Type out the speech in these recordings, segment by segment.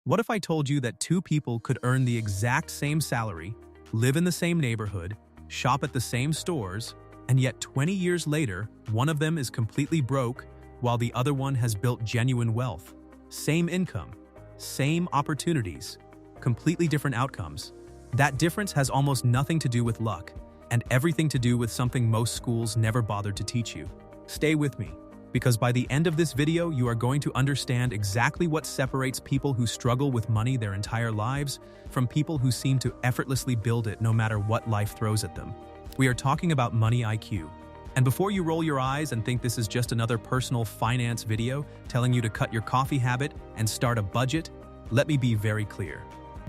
What if I told you that two people could earn the exact same salary, live in the same neighborhood, shop at the same stores, and yet 20 years later, one of them is completely broke while the other one has built genuine wealth? Same income, same opportunities, completely different outcomes. That difference has almost nothing to do with luck, and everything to do with something most schools never bothered to teach you. Stay with me, because by the end of this video, you are going to understand exactly what separates people who struggle with money their entire lives from people who seem to effortlessly build it no matter what life throws at them. We are talking about money IQ. And before you roll your eyes and think this is just another personal finance video telling you to cut your coffee habit and start a budget, let me be very clear.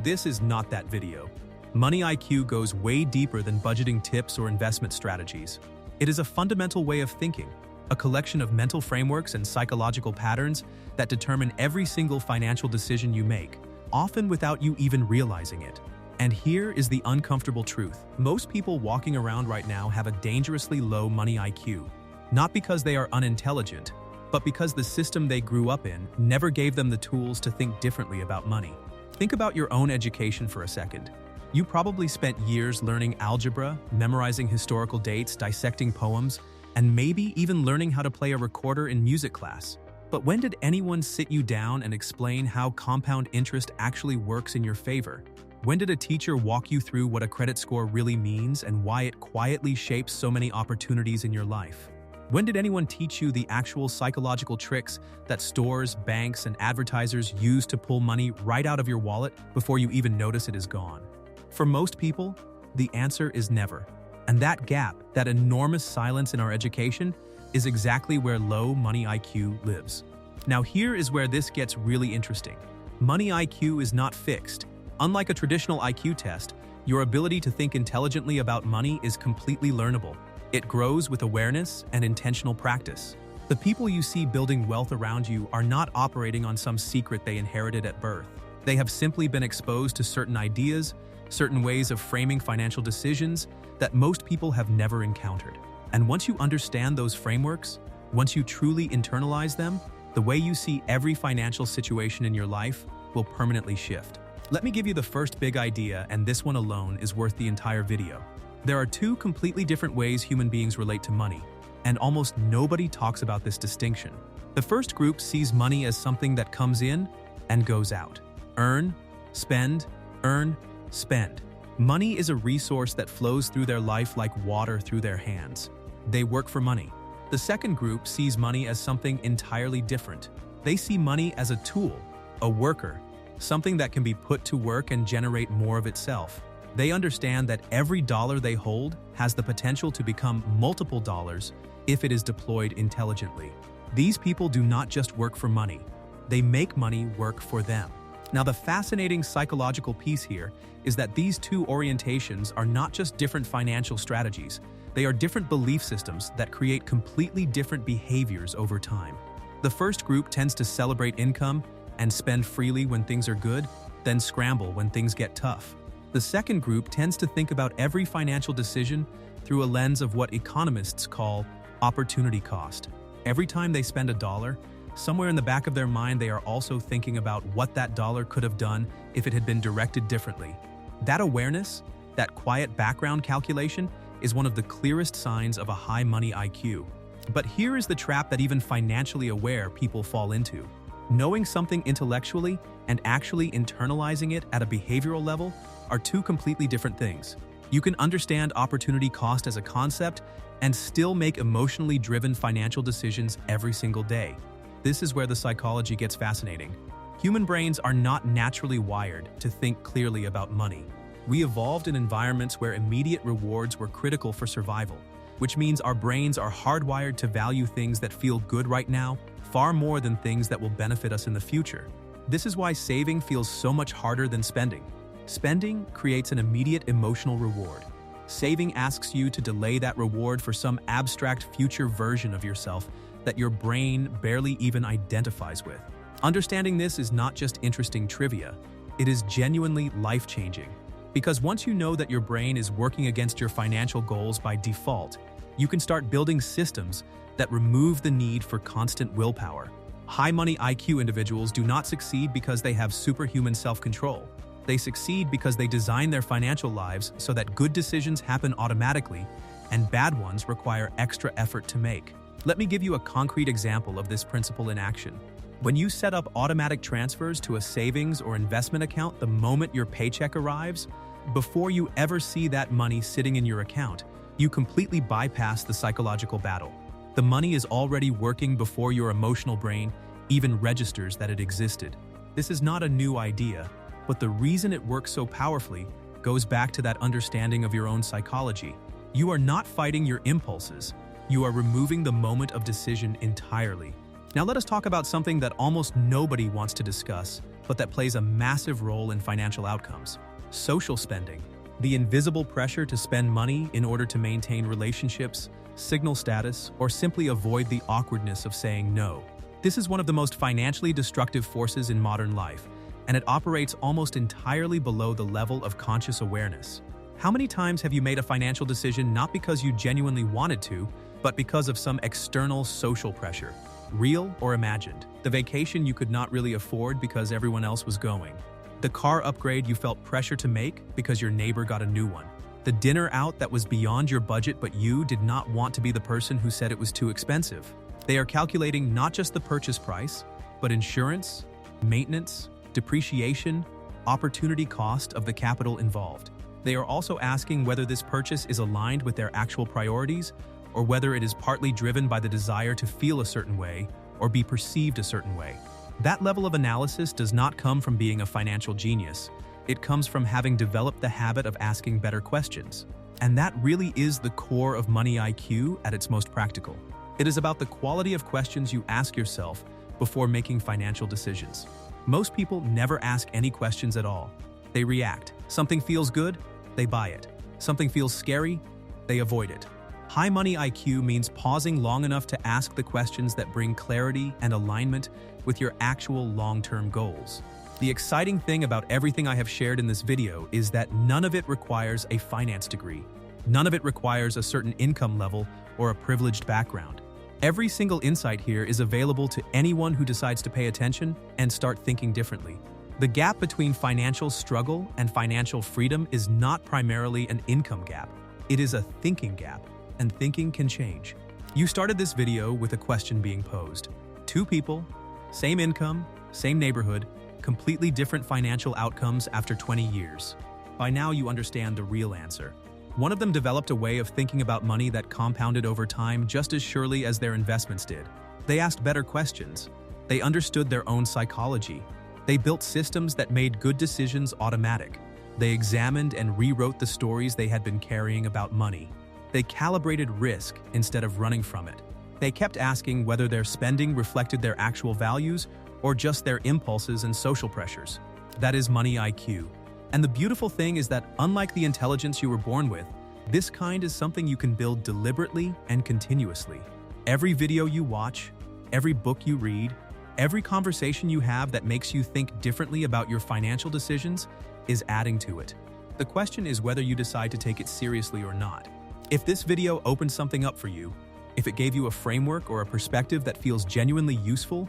This is not that video. Money IQ goes way deeper than budgeting tips or investment strategies. It is a fundamental way of thinking, a collection of mental frameworks and psychological patterns that determine every single financial decision you make, often without you even realizing it. And here is the uncomfortable truth. Most people walking around right now have a dangerously low money IQ, not because they are unintelligent, but because the system they grew up in never gave them the tools to think differently about money. Think about your own education for a second. You probably spent years learning algebra, memorizing historical dates, dissecting poems, and maybe even learning how to play a recorder in music class. But when did anyone sit you down and explain how compound interest actually works in your favor? When did a teacher walk you through what a credit score really means and why it quietly shapes so many opportunities in your life? When did anyone teach you the actual psychological tricks that stores, banks, and advertisers use to pull money right out of your wallet before you even notice it is gone? For most people, the answer is never. And that gap, that enormous silence in our education, is exactly where low money IQ lives. Now here is where this gets really interesting. Money IQ is not fixed. Unlike a traditional IQ test, your ability to think intelligently about money is completely learnable. It grows with awareness and intentional practice. The people you see building wealth around you are not operating on some secret they inherited at birth. They have simply been exposed to certain ideas, certain ways of framing financial decisions that most people have never encountered. And once you understand those frameworks, once you truly internalize them, the way you see every financial situation in your life will permanently shift. Let me give you the first big idea, and this one alone is worth the entire video. There are two completely different ways human beings relate to money, and almost nobody talks about this distinction. The first group sees money as something that comes in and goes out. Earn, spend, earn, spend. Money is a resource that flows through their life like water through their hands. They work for money. The second group sees money as something entirely different. They see money as a tool, a worker, something that can be put to work and generate more of itself. They understand that every dollar they hold has the potential to become multiple dollars if it is deployed intelligently. These people do not just work for money. They make money work for them. Now, the fascinating psychological piece here is that these two orientations are not just different financial strategies. They are different belief systems that create completely different behaviors over time. The first group tends to celebrate income and spend freely when things are good, then scramble when things get tough. The second group tends to think about every financial decision through a lens of what economists call opportunity cost. Every time they spend a dollar, somewhere in the back of their mind they are also thinking about what that dollar could have done if it had been directed differently. That awareness, that quiet background calculation, is one of the clearest signs of a high money IQ. But here is the trap that even financially aware people fall into. Knowing something intellectually and actually internalizing it at a behavioral level are two completely different things. You can understand opportunity cost as a concept and still make emotionally driven financial decisions every single day. This is where the psychology gets fascinating. Human brains are not naturally wired to think clearly about money. We evolved in environments where immediate rewards were critical for survival, which means our brains are hardwired to value things that feel good right now far more than things that will benefit us in the future. This is why saving feels so much harder than spending. Spending creates an immediate emotional reward. Saving asks you to delay that reward for some abstract future version of yourself that your brain barely even identifies with. Understanding this is not just interesting trivia, it is genuinely life-changing. Because once you know that your brain is working against your financial goals by default, you can start building systems that remove the need for constant willpower. High money IQ individuals do not succeed because they have superhuman self-control. They succeed because they design their financial lives so that good decisions happen automatically and bad ones require extra effort to make. Let me give you a concrete example of this principle in action. When you set up automatic transfers to a savings or investment account the moment your paycheck arrives, before you ever see that money sitting in your account, you completely bypass the psychological battle. The money is already working before your emotional brain even registers that it existed. This is not a new idea, but the reason it works so powerfully goes back to that understanding of your own psychology. You are not fighting your impulses. You are removing the moment of decision entirely. Now let us talk about something that almost nobody wants to discuss, but that plays a massive role in financial outcomes: social spending. The invisible pressure to spend money in order to maintain relationships, signal status, or simply avoid the awkwardness of saying no. This is one of the most financially destructive forces in modern life, and it operates almost entirely below the level of conscious awareness. How many times have you made a financial decision not because you genuinely wanted to, but because of some external social pressure, real or imagined? The vacation you could not really afford because everyone else was going. The car upgrade you felt pressure to make because your neighbor got a new one. The dinner out that was beyond your budget but you did not want to be the person who said it was too expensive. They are calculating not just the purchase price, but insurance, maintenance, depreciation, opportunity cost of the capital involved. They are also asking whether this purchase is aligned with their actual priorities or whether it is partly driven by the desire to feel a certain way or be perceived a certain way. That level of analysis does not come from being a financial genius. It comes from having developed the habit of asking better questions. And that really is the core of money IQ at its most practical. It is about the quality of questions you ask yourself before making financial decisions. Most people never ask any questions at all. They react. Something feels good, they buy it. Something feels scary, they avoid it. High money IQ means pausing long enough to ask the questions that bring clarity and alignment with your actual long-term goals. The exciting thing about everything I have shared in this video is that none of it requires a finance degree. None of it requires a certain income level or a privileged background. Every single insight here is available to anyone who decides to pay attention and start thinking differently. The gap between financial struggle and financial freedom is not primarily an income gap. It is a thinking gap, and thinking can change. You started this video with a question being posed. Two people, same income, same neighborhood, completely different financial outcomes after 20 years. By now you understand the real answer. One of them developed a way of thinking about money that compounded over time just as surely as their investments did. They asked better questions. They understood their own psychology. They built systems that made good decisions automatic. They examined and rewrote the stories they had been carrying about money. They calibrated risk instead of running from it. They kept asking whether their spending reflected their actual values or just their impulses and social pressures. That is money IQ. And the beautiful thing is that unlike the intelligence you were born with, this kind is something you can build deliberately and continuously. Every video you watch, every book you read, every conversation you have that makes you think differently about your financial decisions is adding to it. The question is whether you decide to take it seriously or not. If this video opened something up for you, if it gave you a framework or a perspective that feels genuinely useful,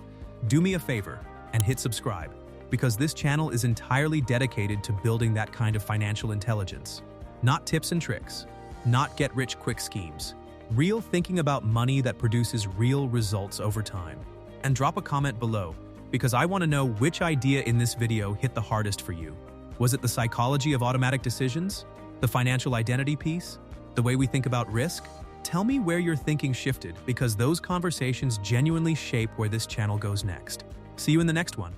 do me a favor and hit subscribe, because this channel is entirely dedicated to building that kind of financial intelligence. Not tips and tricks, not get-rich-quick schemes. Real thinking about money that produces real results over time. And drop a comment below, because I want to know which idea in this video hit the hardest for you. Was it the psychology of automatic decisions? The financial identity piece? The way we think about risk? Tell me where your thinking shifted, because those conversations genuinely shape where this channel goes next. See you in the next one.